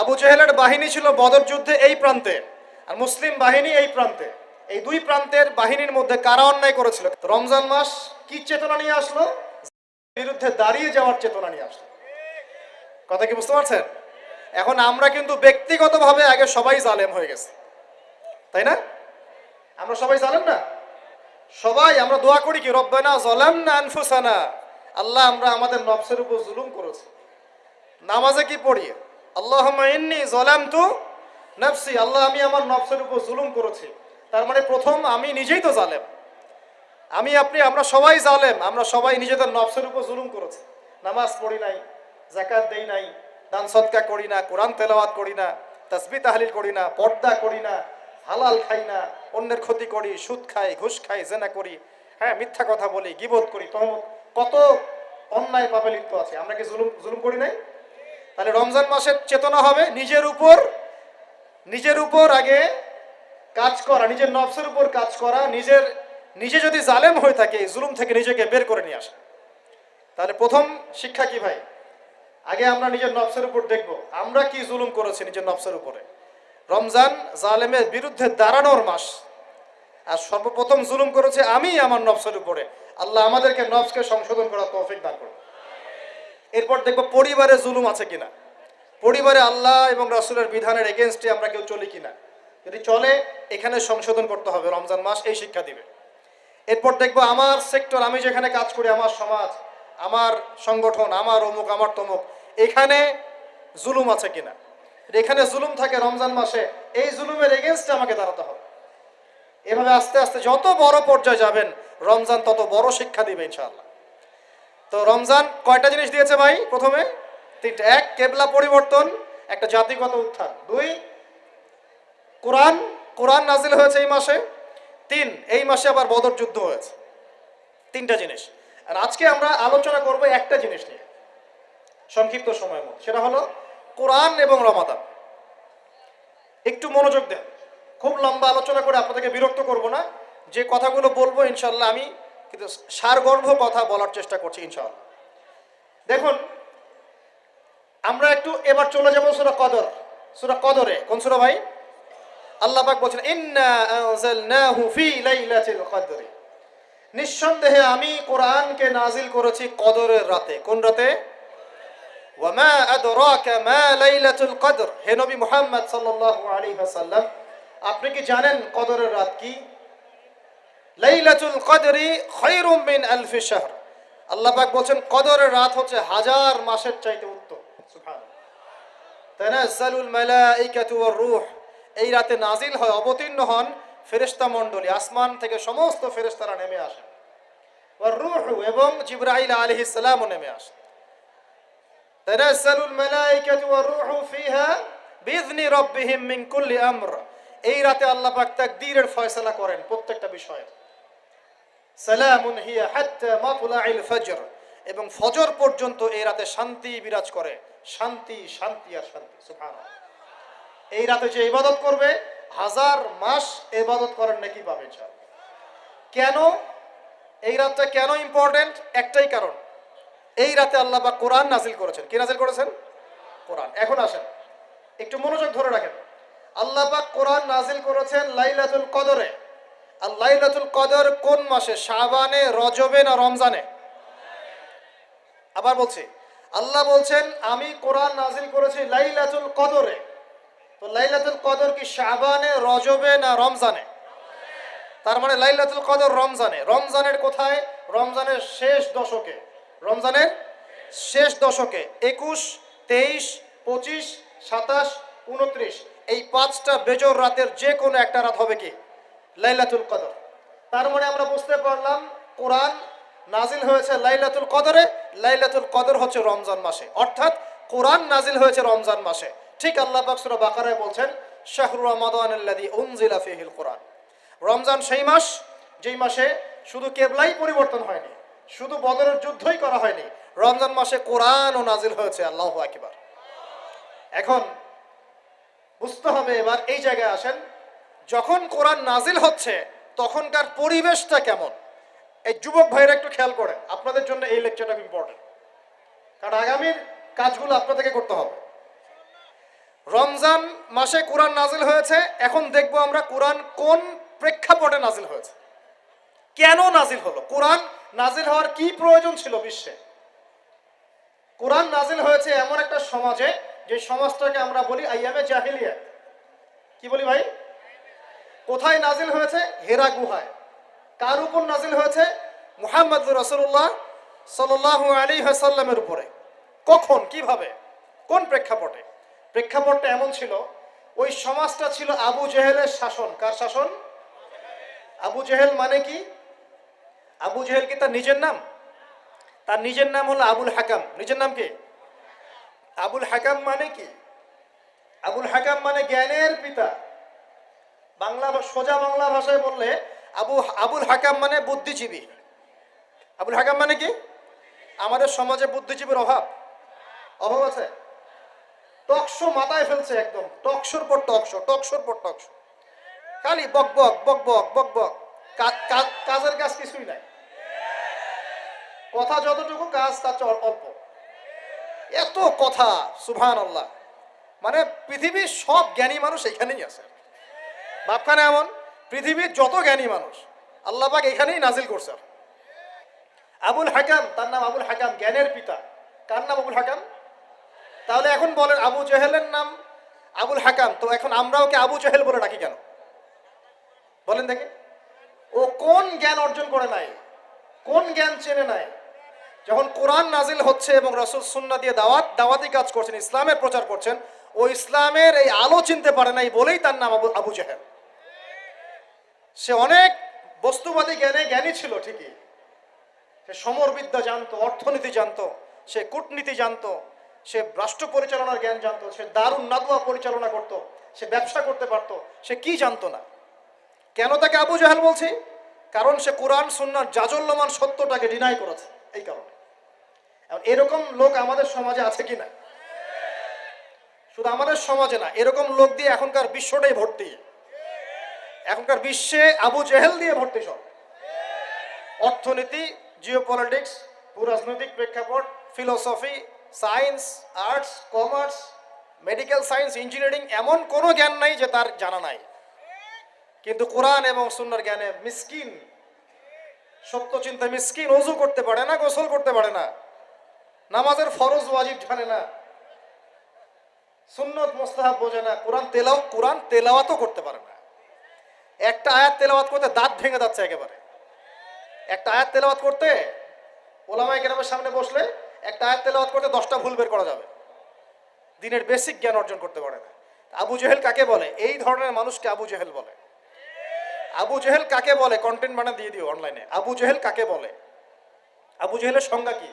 আবু জেহেলের বাহিনী ছিল বদর যুদ্ধে এই প্রান্তে, আর মুসলিম বাহিনী এই প্রান্তে। এই দুই প্রান্তের বাহিনীর মধ্যে কারা অন্যায় করেছিল? রমজান মাস কি চেতনা নিয়ে আসলো? বিরুদ্ধে দাঁড়িয়ে যাওয়ার চেতনা নিয়ে আসলো। কথা কি বুঝতে পারছেন? এখন আমরা কিন্তু ব্যক্তিগতভাবে আগে সবাই জালেম হয়ে গেছে, তাই না? আমরা সবাই জালেম না? সবাই আমরা দোয়া করি কি, রব্বানা যালামনা আনফুসানা, আল্লাহ আমরা আমাদের নফসের উপর জুলুম করেছি। নামাজে কি পড়ি? আল্লাহুম্মা ইন্নী যালামতু নফসি, আল্লাহ আমি আমার নফসের উপর জুলুম করেছি। তার মানে প্রথম আমি নিজেই তো জালেম। আমি আপনি আমরা সবাই জালেম, আমরা সবাই নিজেদের নফসের উপর জুলুম করেছি। নামাজ পড়ি নাই, যাকাত দেই নাই, দান সদকা করি না, কোরআন তেলাওয়াত করি না, তাসবিহ তাহলিল করি না, পর্দা করি না, হালাল খাই না, অন্যের ক্ষতি করি, সুদ খাই, ঘুষ খাই, জেনা করি, হ্যাঁ মিথ্যা কথা বলি, গীবত করি, তহমত, কত অন্যায় পাপে লিপ্ত আছে। আমরা কি জুলুম জুলুম করি নাই? তাহলে রমজান মাসের চেতনা হবে নিজের উপর আগে কাজ করা, নিজের নফসের উপর কাজ করা, নিজে যদি জালেম হয়ে থাকে এই জুলুম থেকে নিজেকে বের করে নিয়ে আসা। তাহলে প্রথম শিক্ষা কি ভাই? আগে আমরা নিজের নফসের উপর দেখব আমরা কি জুলুম করেছি নিজের নফসের উপরে। রমজান জালেমের বিরুদ্ধে দাঁড়ানোর মাস, আর সর্বপ্রথম জুলুম করেছে আমি আমার নফসের উপরে। আল্লাহ আমাদেরকে নফসকে সংশোধন করার তৌফিক দান করুন। এরপর দেখব পরিবারে জুলুম আছে কিনা, পরিবারে আল্লাহ এবং রাসূলের বিধানের এগেনস্টে আমরা কেউ চলি কিনা। যদি চলে এখানে সংশোধন করতে হবে, রমজান মাস এই শিক্ষা দিবে। এরপর দেখব আমার সেক্টর, আমি যেখানে কাজ করি, আমার সমাজ, আমার সংগঠন, আমার অমুক আমার তমুক, এখানে জুলুম আছে কিনা। এখানে জুলুম থাকে রমজান মাসে, এই জুলুমের এগেনস্টে আমাকে দাঁড়াতে হবে। এভাবে আস্তে আস্তে যত বড় পর্যায়ে যাবেন রমজান তত বড় শিক্ষা দিবে ইনশাআল্লাহ। তো রমজান কয়টা জিনিস দিয়েছে ভাই? প্রথমে তিনটা। এক, কেবলা পরিবর্তন, একটা জাতিগত উত্থান। দুই, কোরআন নাজিল হয়েছে এই মাসে। তিন, এই মাসে আবার বদর যুদ্ধ হয়েছে। তিনটা জিনিস। আর আজকে আমরা আলোচনা করব একটা জিনিস নিয়ে সংক্ষিপ্ত সময়ের মধ্যে, সেটা হলো কোরআন এবং রমাদান। একটু মনোযোগ দেন, খুব লম্বা আলোচনা করে আপনাদেরকে বিরক্ত করব না। যে কথাগুলো বলবো ইনশাআল্লাহ আমি কিন্তু সারগর্ভ কথা বলার চেষ্টা করছি ইনশাআল্লাহ। দেখুন, আমরা একটু এবার চলে যাব সূরা কদরে। কোন সূরা ভাই? আল্লাহ পাক বলেন ইন্না আনজালনাহু ফি লাইলাতিল কদর, নিঃসন্দেহে আমি কোরআনকে নাজিল করেছি কদরের রাতে। কোন রাতে? ওয়া মা আদরাকা মা লাইলাতুল কদর, হে নবী মুহাম্মদ সাল্লাল্লাহু আলাইহি ওয়াসাল্লাম আপনি কি জানেন কদরের রাত কি? লাইলাতুল কদরি খায়রুম মিন আলফি শাহর, আল্লাহ পাক বলেন কদরের রাত হচ্ছে হাজার মাসের চাইতে উত্তম। সুবহানাল্লাহ। তানাজ্জালুল মালাইকাতু ওয়ার রূহ, এই রাতে নাজিল হয়, অবতীর্ণ হন ফেরেশতা মণ্ডলী, আসমান থেকে সমস্ত ফেরেশতারা নেমে আসেন। ওয়ার রূহু, এবং জিবরাইল আলাইহিস সালামও নেমে আসেন। তানাজ্জালুল মালাইকাতু ওয়ার রূহু ফিহা বিইذনি রাব্বিহিম মিন কুল্লি আমর, এই রাতে আল্লাহ পাক তাকদীরের ফয়সালা করেন প্রত্যেকটা বিষয়ে। সালামুন হিয়া হাত্তা মাতলাইল ফজর, এবং ফজর পর্যন্ত এই রাতে শান্তি বিরাজ করে। শান্তি, শান্তি আর শান্তি। সুবহানাল্লাহ। এই রাতে যে ইবাদত করবে হাজার মাস ইবাদত করার নেকি পাবে ইনশাআল্লাহ। কেন এই রাতটা কেন ইম্পর্টেন্ট? একটাই কারণ, এই রাতে আল্লাহ পাক কোরআন নাজিল করেছেন। কি নাজিল করেছেন? কোরআন। এখন আসেন একটু মনোযোগ ধরে রাখেন। আল্লাহ পাক কোরআন নাজিল করেছেন লাইলাতুল কদরে। আর লাইলাতুল কদর কোন মাসে? শাবানে, রজবে না রমজানে? আবার বলছি, আল্লাহ বলছেন আমি কোরআন নাজিল করেছি লাইলাতুল কদরে। তো লাইলাতুল কদর কি শাবানে, রজবে না রমজানে? তার মানে লাইলাতুল কদর রমজানে। রমজানের কোথায়? রমজানের শেষ দশকে। রমজানের শেষ দশকে 21, 23, 25, 27, 29 এই পাঁচটা বেজর রাতের যে কোনো একটা রাত হবে কি লাইলাতুল কদর। তার মানে আমরা বুঝতে পারলাম কোরআন নাজিল হয়েছে লাইলাতুল কদরে, লাইলাতুল কদর হচ্ছে রমজান মাসে, অর্থাৎ কোরআন নাজিল হয়েছে রমজান মাসে। ঠিক আল্লাহ পাক সূরা বাকারায় বলছেন শাহরু রমাদানাল্লাযী উনজিলা ফীহিল কোরআন, রমজান সেই মাস যেই মাসে শুধু কেবলাই পরিবর্তন হয়নি, শুধু বদরের যুদ্ধই করা হয়নি, রমজান মাসে কোরআনও নাজিল হয়েছে। আল্লাহু আকবার। এখন বুঝতে হবে, এবার এই জায়গায় আসেন, যখন কোরআন নাজিল হচ্ছে তখনকার পরিবেশটা কেমন? এই যুবক ভাইরা একটু খেয়াল করেন, আপনাদের জন্য এই লেকচারটা ইম্পর্টেন্ট, কারণ আগামীর কাজগুলো আপনাদেরকে করতে হবে। রমজান মাসে কোরআন নাজিল হয়েছে। এখন দেখব আমরা কোরআন কোন প্রেক্ষাপটে নাজিল হয়েছে, কেন নাজিল হলো, কোরআন নাজিল হওয়ার কি প্রয়োজন ছিল বিশ্বে। কোরআন নাজিল হয়েছে এমন একটা সমাজে, যে সমাজটাকে আমরা বলি আইয়ামে জাহিলিয়া। কি বলি ভাই? কোথায় নাজিল হয়েছে? হেরা গুহায়। কার উপর নাজিল হয়েছে? মুহাম্মদ রাসূলুল্লাহ সাল্লাল্লাহু আলাইহি ওয়াসাল্লামের উপরে। কখন, কিভাবে, কোন প্রেক্ষাপটে? প্রেক্ষাপটটা এমন ছিল, ওই সমাজটা ছিল আবু জেহেলের শাসন। কার শাসন? আবু জেহেল মানে কি? আবু জেহেল কি তার নিজের নাম? তার নিজের নাম হলো আবুল হাকাম। নিজের নাম কি? আবুল হাকাম মানে কি? আবুল হাকাম মানে জ্ঞানের পিতা। সোজা বাংলা ভাষায় বললে আবুল হাকাম মানে বুদ্ধিজীবী। আবুল হাকাম মানে কি? আমাদের সমাজে বুদ্ধিজীবীর অভাব আছে। টকশো মাথায় ফেলছে, একদম টকশোর পর টকশো, টকশোর পর টকশো, খালি বক বক বক বক বক বক, কাজের কাজ কিছুই নাই। কথা যতটুকু, কাজ তার চেয়ে অল্প। এত কথা, সুবহানাল্লাহ। মানে পৃথিবীর সব জ্ঞানী মানুষ এখানেই আছে। ভাবখানে এমন, পৃথিবীর যত জ্ঞানী মানুষ আল্লাহ পাক এখানেই নাজিল করছে। আবুল হাকাম, তার নাম আবুল হাকাম, জ্ঞানের পিতা। কার নাম? আবুল হাকাম। তাহলে এখন বলেন, আবু জেহেলের নাম আবুল হাকাম, তো এখন আমরা ওকে আবু জেহেল বলে ডাকি কেন? বলেন দেখি। ও কোন জ্ঞান অর্জন করে নাই, কোন জ্ঞান চেনে নাই? যখন কোরআন নাজিল হচ্ছে এবং রাসূল সুন্নাহ দিয়ে দাওয়াতি কাজ করছেন, ইসলামের প্রচার করছেন, ও ইসলামের এই আলো চিনতে পারে নাই বলেই তার নাম আবু জেহেল। সে অনেক বস্তুবাদী জ্ঞানে জ্ঞানী ছিল ঠিকই, সে সমরবিদ্যা জানতো, অর্থনীতি জানতো, সে কূটনীতি জানতো, সে রাষ্ট্র পরিচালনার জ্ঞান জানতো, সে দারুন নাদওয়া পরিচালনা করত, সে ব্যবসা করতে পারত, সে কি জানতো না। কেন তাকে আবু জাহেল বলছি? কারণ সে কোরআন সুন্নাহর জাজল্যমান সত্যটাকে ডিনাই করেছে, এই কারণে। এরকম লোক আমাদের সমাজে আছে কি না? শুধু আমাদের সমাজে না, এরকম লোক দিয়ে এখনকার বিশ্বটাই ভর্তি। এখনকার বিশ্বে আবু জেহেল দিয়ে ভর্তি সব। অর্থনীতি, জিওপলিটিক্স, ভূরাজনৈতিক প্রেক্ষাপট, philosophy, science, arts, commerce, medical science, engineering, এমন কোনো জ্ঞান নাই যে তার জানা নাই। কিন্তু কোরআন এবং সুন্নাহর জ্ঞানে মিসকিন, সত্য চিন্তা মিসকিন। ওযু করতে পারে না, গোসল করতে পারে না, নামাজের ফরজ ওয়াজিব জানে না, সুন্নত মুস্তাহাব বোঝে না, কোরআন তেলাওয়াতও করতে পারে না। একটা আয়াত তেলাওয়াত করতে দাঁত ভেঙে যাচ্ছে একেবারে। একটা আয়াত তেলাওয়াত করতে, ওলামায়ে কেরামের সামনে বসলে একটা আয়াত তেলাওয়াত করতে 10টা ভুল বের করা যাবে। দিনের বেসিক জ্ঞান অর্জন করতে পারে না। আবু জেহেল কাকে বলে? এই ধরনের মানুষকে আবু জেহেল বলে। আবু জেহেল কাকে বলে? কন্টেন্ট বানিয়ে দিয়ে দিও অনলাইনে। আবু জেহেল কাকে বলে? আবু জেহেলের সংজ্ঞা কি?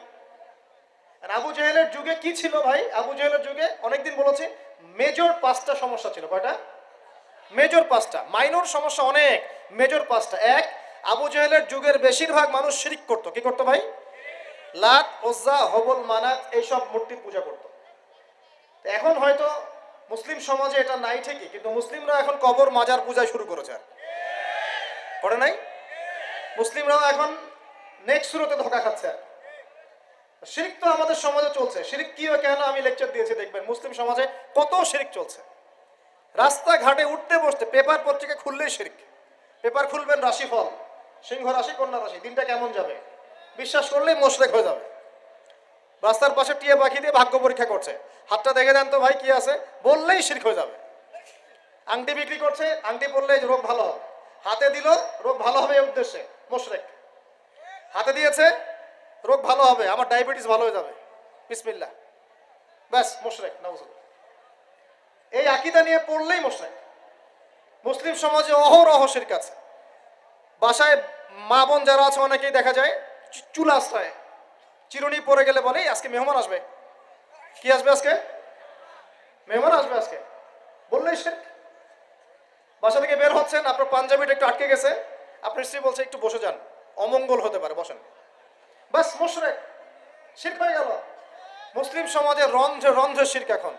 আর আবু জেহেলের যুগে কি ছিল ভাই? আবু জেহেলের যুগে অনেকদিন বলেছি, মেজর 5টা সমস্যা ছিল। কয়টা? মেজর 5টা। মাইনর সমস্যা অনেক, মেজর 5টা। এক, আবু জেহেলের যুগের বেশিরভাগ মানুষ শিরক করতো। কি করতো ভাই? লাত, উজ্জা, হবল, মানাত, এইসব মূর্তি পূজা করতো। এখন হয়তো মুসলিম সমাজে এটা নাই ঠিকই, কিন্তু মুসলিমরা এখন কবর মাজার পূজায় শুরু করেছে। করে নাই? মুসলিমরাও এখন নেক্সট শুরুতে ধোঁকা খাচ্ছে। শিরক তো আমাদের সমাজে চলছে। শিরক কি ও কেন আমি লেকচার দিয়েছি, দেখবেন মুসলিম সমাজে কত শিরক চলছে। রাস্তাঘাটে উঠতে বসতে, পেপার পত্রিকা খুললেই শিরক। পেপার খুলবেন, রাশিফল, সিংহ রাশি, কন্যা রাশি, দিনটা কেমন যাবে বিশ্বাস করলেই মোশরেক হয়ে যাবে। রাস্তার পাশে টিয়া পাখি দিয়ে ভাগ্য পরীক্ষা করছে, হাতটা দেখে দেন তো ভাই কি আছে, বললেই শিরক হয়ে যাবে। আংটি বিক্রি করছে, আংটি পরলে রোগ ভালো হবে, হাতে দিল রোগ ভালো হবে এই উদ্দেশ্যে, মোশরেক। হাতে দিয়েছে রোগ ভালো হবে, আমার ডায়াবেটিস ভালো হয়ে যাবে, বিসমিল্লাহ, ব্যাস মোশরেক, নাউজুবিল্লাহ। এই আকীদা নিয়ে পড়লেই মোশরেক। মুসলিম সমাজে অহরহ শিরক আছে। বাসায় মা বোন যারা আছে অনেকেই দেখা যায় চুল আশ্রয়, চিরুনি পরে গেলে বলে আজকে মেহমান আসবে। কি আসবে আজকে? মেহমান আসবে আজকে, বললেই শিরক। বাসা থেকে বের হচ্ছেন, আপনার পাঞ্জাবিটা একটু আটকে গেছে, আপনার স্ত্রী বলছে একটু বসে যান, অমঙ্গল হতে পারে, বসেন, বাস মোশরেক, শিরক হয়ে গেল। মুসলিম সমাজে রন্ধ্রে রন্ধ্রে শিরক এখন।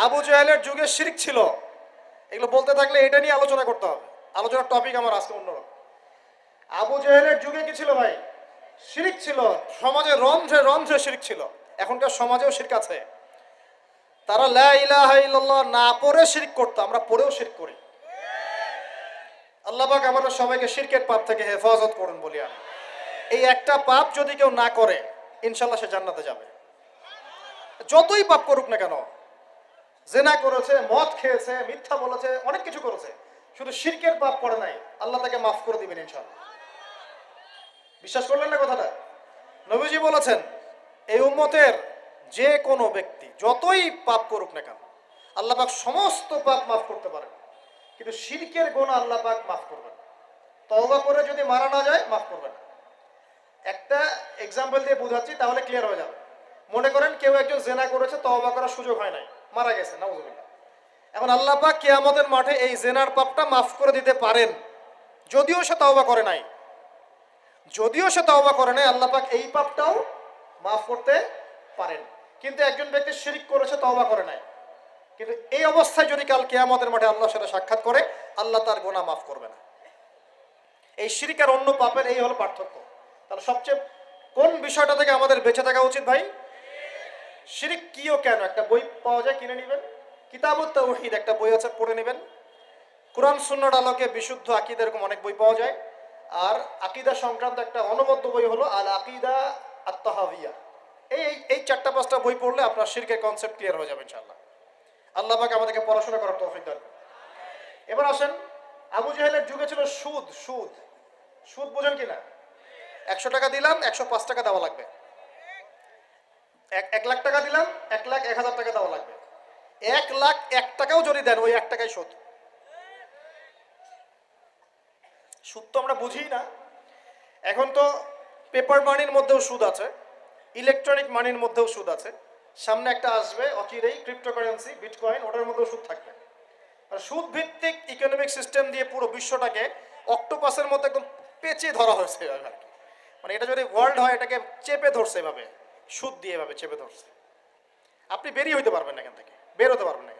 আবু জেহেলের যুগে শিরক ছিল, এগুলো বলতে থাকলে এটা নিয়ে আলোচনা করতে হবে। আলোচনার টপিক আমার আজকে অন্যরকম। আবু জেহেলের যুগে কি ছিল ভাই? শিরক ছিল, সমাজে রন্ধ্রে রন্ধ্রে শিরক ছিল। এখনকার সমাজেও শিরক আছে। তারা লা ইলাহা ইল্লাল্লাহ না পড়ে শিরক করতো, আমরা পড়েও শিরক করি। আল্লাহ পাক আমাদের সবাইকে শিরকের পাপ থেকে হেফাজত করুন বলি আমি। এই একটা পাপ যদি কেউ না করে ইনশাল্লাহ সে জান্নাতে যাবে, যতই পাপ করুক না কেন। জেনা করেছে, মদ খেয়েছে, মিথ্যা বলেছে, অনেক কিছু করেছে, শুধু শিরকের পাপ করে নাই, আল্লাহ তাকে মাফ করে দিবেন ইনশাল্লাহ। বিশ্বাস করলেন না কথাটা? নবীজি বলেছেন এই উম্মতের যে কোনো ব্যক্তি যতই পাপ করুক না কেন আল্লাহ পাক সমস্ত পাপ মাফ করতে পারেন, কিন্তু শিরকের গুনাহ আল্লাহ পাক মাফ করবেন। তওবা করে যদি মারা না যায় মাফ করবেন না। একটা এক্সাম্পল দিয়ে বুঝাচ্ছি তাহলে ক্লিয়ার হয়ে যাবে। মনে করেন কেউ একজন জেনা করেছে, তওবা করার সুযোগ হয় নাই, মারা গেছে, নাউযুবিল্লাহ। এখন আল্লাহ পাক কিয়ামতের মাঠে এই জেনার পাপটা মাফ করে দিতে পারেন, যদিও সে তওবা করে নাই। যদিও সে তওবা করে নাই, আল্লাহ পাক এই পাপটাও মাফ করতে পারেন। কিন্তু একজন ব্যক্তি শিরক করেছে, তওবা করে নাই, কিন্তু এই অবস্থায় যদি কাল কিয়ামতের মাঠে আল্লাহর সাথে সাক্ষাৎ করে, আল্লাহ তার গুনাহ মাফ করবে না। এই শিরক আর অন্য পাপের এই হলো পার্থক্য। তাহলে সবচেয়ে কোন বিষয়টা থেকে আমাদের বেঁচে থাকা উচিত ভাই? শিরক কি ও কেন, একটা বই পাওয়া যায়, কিনে নেবেন। কিতাবুত তাওহীদ একটা বই আছে, পড়ে নেবেন। কুরআন সুন্নাহর আলোকে বিশুদ্ধ আকীদা, এরকম অনেক বই পাওয়া যায়। আর আকীদা সংক্রান্ত একটা অনবদ্য বই হলো আল আকীদা আত-তাহাওয়িয়া। এই এই চারটা পাঁচটা বই পড়লে আপনার শিরকের কনসেপ্ট ক্লিয়ার হয়ে যাবে ইনশাআল্লাহ। আল্লাহ পাক আমাদেরকে পড়াশোনা করার তৌফিক দান করুন। এবার আসেন, আবু জাহেলের যুগে ছিল সুদ। সুদ সুদ বোঝেন কিনা? 100 টাকা দিলাম 105 টাকা দেওয়া লাগবে। 1 লাখ টাকা দিলাম 1,01,000 টাকা দেওয়া লাগবে। 1,01,000 টাকাও যদি দেন ওই 1 টাকাই সুদ। সুদ তো আমরা বুঝি না। এখন তো পেপার মানির মধ্যেও সুদ আছে, ইলেকট্রনিক মানির মধ্যেও সুদ আছে। সামনে একটা আসবে অচিরেই ক্রিপ্টোকারেন্সি, বিটকয়েন, ওটার মধ্যেও সুদ থাকবে। আর সুদ ভিত্তিক ইকোনমিক সিস্টেম দিয়ে পুরো বিশ্বটাকে অক্টোপাসের মতো একদম পেঁচে ধরা হয়েছে আর কি। মানে এটা যদি ওয়ার্ল্ড হয়, এটাকে চেপে ধরছে এভাবে, সুদ দিয়ে এভাবে চেপে ধরছে। আপনি বেরিয়ে হইতে পারবেন না, এখান থেকে বের হতে পারবেন না।